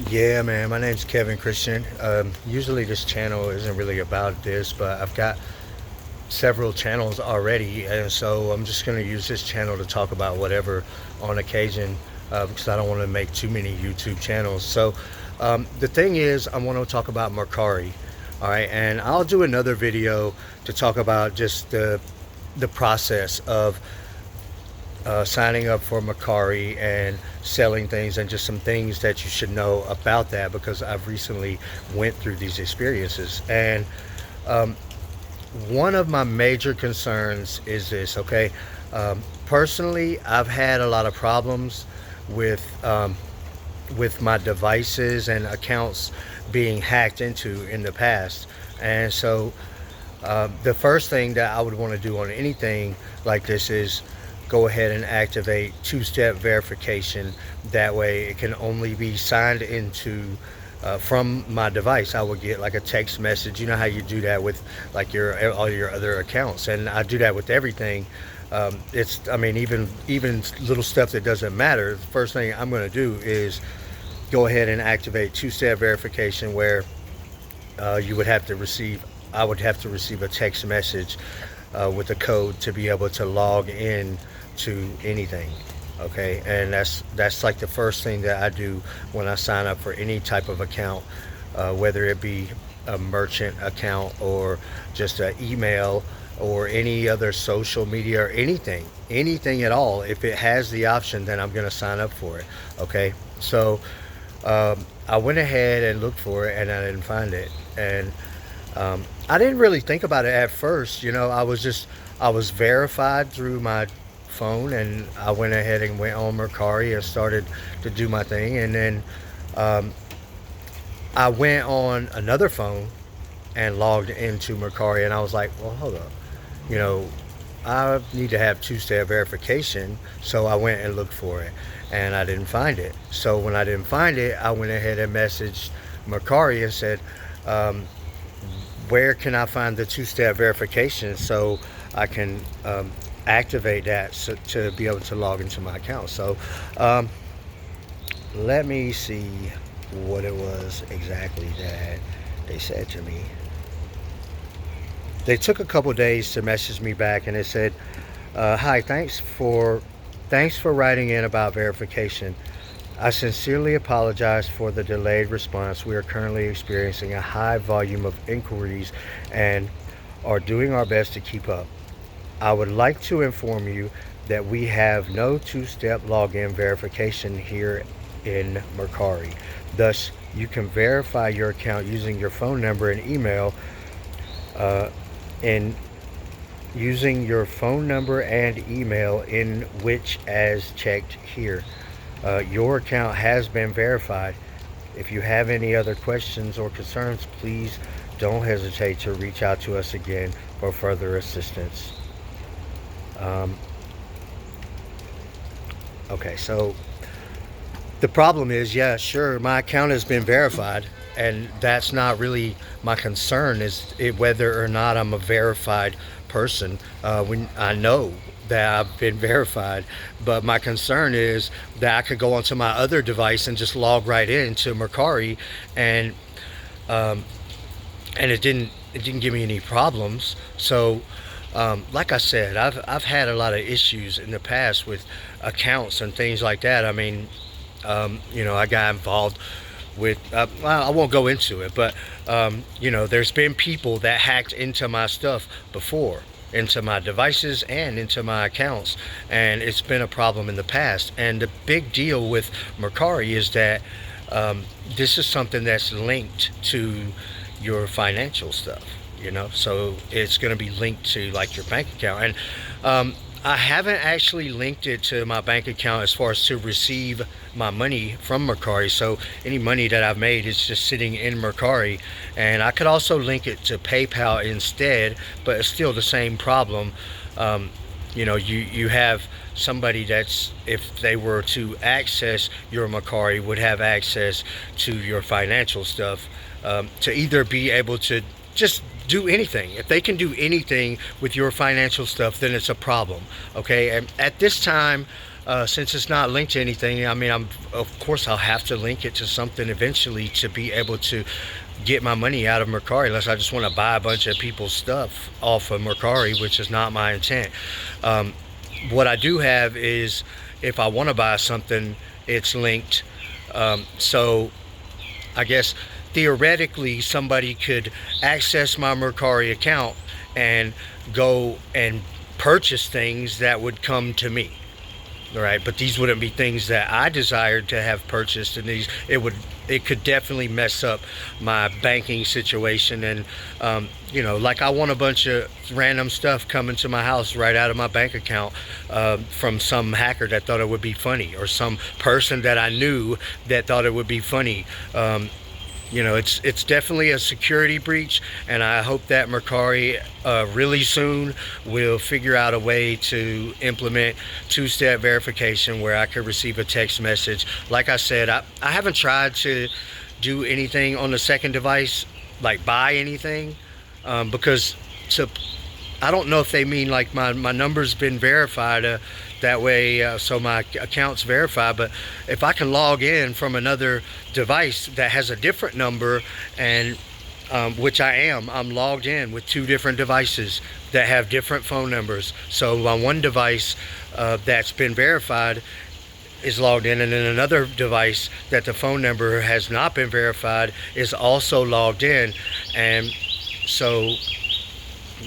Yeah, man, my name's Kevin Christian. Usually this channel isn't really about this, but I've got several channels already, and so I'm just going to use this channel to talk about whatever on occasion, because I don't want to make too many YouTube channels. So the thing is, I want to talk about Mercari. All right, and I'll do another video to talk about just the process of signing up for Mercari and selling things, and just some things that you should know about that, because I've recently went through these experiences. And um, one of my major concerns is this, okay? Personally, I've had a lot of problems with my devices and accounts being hacked into in the past. And so the first thing that I would want to do on anything like this is go ahead and activate two-step verification. That way it can only be signed into from my device. I would get like a text message. You know how you do that with like your all your other accounts, and I do that with everything. I mean, even little stuff that doesn't matter. The first thing I'm going to do is go ahead and activate two-step verification, where you would have to receive I would have to receive a text message with a code to be able to log in to anything. Okay, and that's like the first thing that I do when I sign up for any type of account, whether it be a merchant account or just an email or any other social media or anything at all. If it has the option, then I'm going to sign up for it. Okay, so I went ahead and looked for it, and I didn't find it. And I didn't really think about it at first. I was verified through my phone, and I went ahead and went on Mercari and started to do my thing. And then um, I went on another phone and logged into Mercari, and I was like, well, hold up, you know, I need to have two-step verification. So I went and looked for it, and I didn't find it. So when I didn't find it, I went ahead and messaged Mercari and said, um, where can I find the two-step verification so I can activate that, to be able to log into my account. So um, let me see what it was exactly that they said to me. They took a couple days to message me back, and it said, hi, thanks for writing in about verification. I sincerely apologize for the delayed response. We are currently experiencing a high volume of inquiries and are doing our best to keep up. I would like to inform you that we have no two-step login verification here in Mercari. Thus, you can verify your account using your phone number and email, uh, and using your phone number and email in which as checked here. Your account has been verified. If you have any other questions or concerns, please don't hesitate to reach out to us again for further assistance. Um, okay, so the problem is, yeah, sure, my account has been verified, and that's not really my concern, is whether or not I'm a verified person. When I know that I've been verified, but my concern is that I could go onto my other device and just log right into Mercari, and um, it didn't give me any problems. So like I said, I've had a lot of issues in the past with accounts and things like that. I mean, I got involved with, well, I won't go into it, but there's been people that hacked into my stuff before, into my devices and into my accounts, and it's been a problem in the past. And the big deal with Mercari is that this is something that's linked to your financial stuff, so it's going to be linked to like your bank account. And I haven't actually linked it to my bank account as far as to receive my money from Mercari. So any money that I've made is just sitting in Mercari, and I could also link it to PayPal instead, but it's still the same problem. You have somebody that's, if they were to access your Mercari, would have access to your financial stuff, to either be able to just do anything. If they can do anything with your financial stuff, then it's a problem. Okay, and at this time, since it's not linked to anything, I mean, of course I'll have to link it to something eventually to be able to get my money out of Mercari, unless I just want to buy a bunch of people's stuff off of Mercari, which is not my intent. What I do have is, if I want to buy something, it's linked. So I guess theoretically somebody could access my Mercari account and go and purchase things that would come to me. All right, but these wouldn't be things that I desired to have purchased, and it could definitely mess up my banking situation. And like, I want a bunch of random stuff coming to my house right out of my bank account from some hacker that thought it would be funny, or some person that I knew that thought it would be funny. It's definitely a security breach, and I hope that Mercari really soon will figure out a way to implement two-step verification where I could receive a text message. Like I said, I haven't tried to do anything on the second device, like buy anything, because I don't know if they mean like my number's been verified that way, so my account's verified. But if I can log in from another device that has a different number, and which I'm logged in with two different devices that have different phone numbers. So my one device that's been verified is logged in, and then another device that the phone number has not been verified is also logged in. And so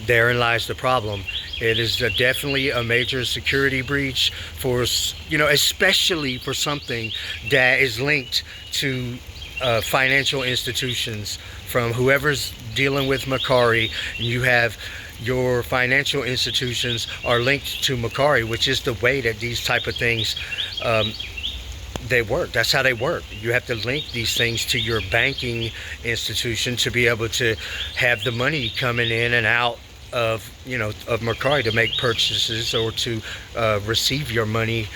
therein lies the problem. It is definitely a major security breach for, especially for something that is linked to financial institutions. From whoever's dealing with Mercari, you have your financial institutions are linked to Mercari, which is the way that these type of things they work. That's how they work. You have to link these things to your banking institution to be able to have the money coming in and out of Mercari to make purchases, or to receive your money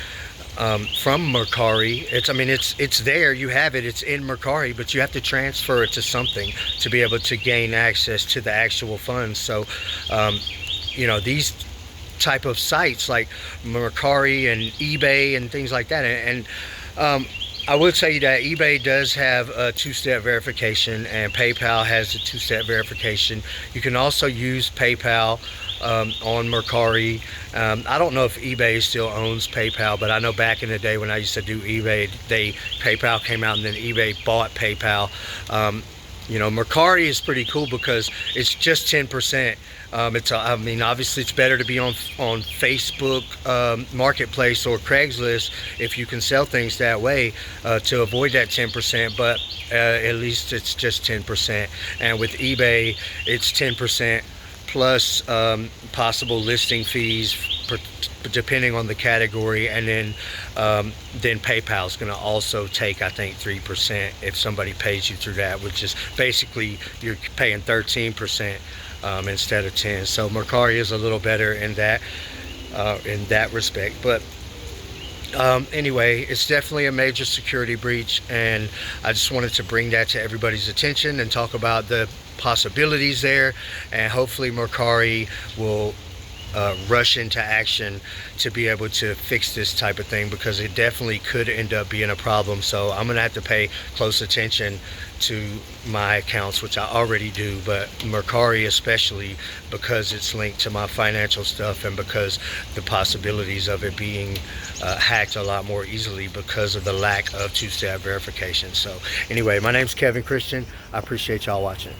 from Mercari. It's there, you have it, it's in Mercari, but you have to transfer it to something to be able to gain access to the actual funds. So these type of sites like Mercari and eBay and things like that, and I will tell you that eBay does have a two-step verification, and PayPal has a two-step verification. You can also use PayPal on Mercari. I don't know if eBay still owns PayPal, but I know back in the day when I used to do eBay, PayPal came out and then eBay bought PayPal. Mercari is pretty cool because it's just 10%. Obviously it's better to be on Facebook Marketplace or Craigslist if you can sell things that way to avoid that 10%, but at least it's just 10%. And with eBay, it's 10% plus possible listing fees depending on the category, and then PayPal is going to also take, I think, 3% if somebody pays you through that, which is basically you're paying 13% instead of 10. So Mercari is a little better in that respect. But anyway, it's definitely a major security breach, and I just wanted to bring that to everybody's attention and talk about the possibilities there, and hopefully Mercari will rush into action to be able to fix this type of thing, because it definitely could end up being a problem. So I'm gonna have to pay close attention to my accounts, which I already do, but Mercari especially, because it's linked to my financial stuff, and because the possibilities of it being hacked a lot more easily because of the lack of two-step verification. So anyway, my name's Kevin Christian. I appreciate y'all watching.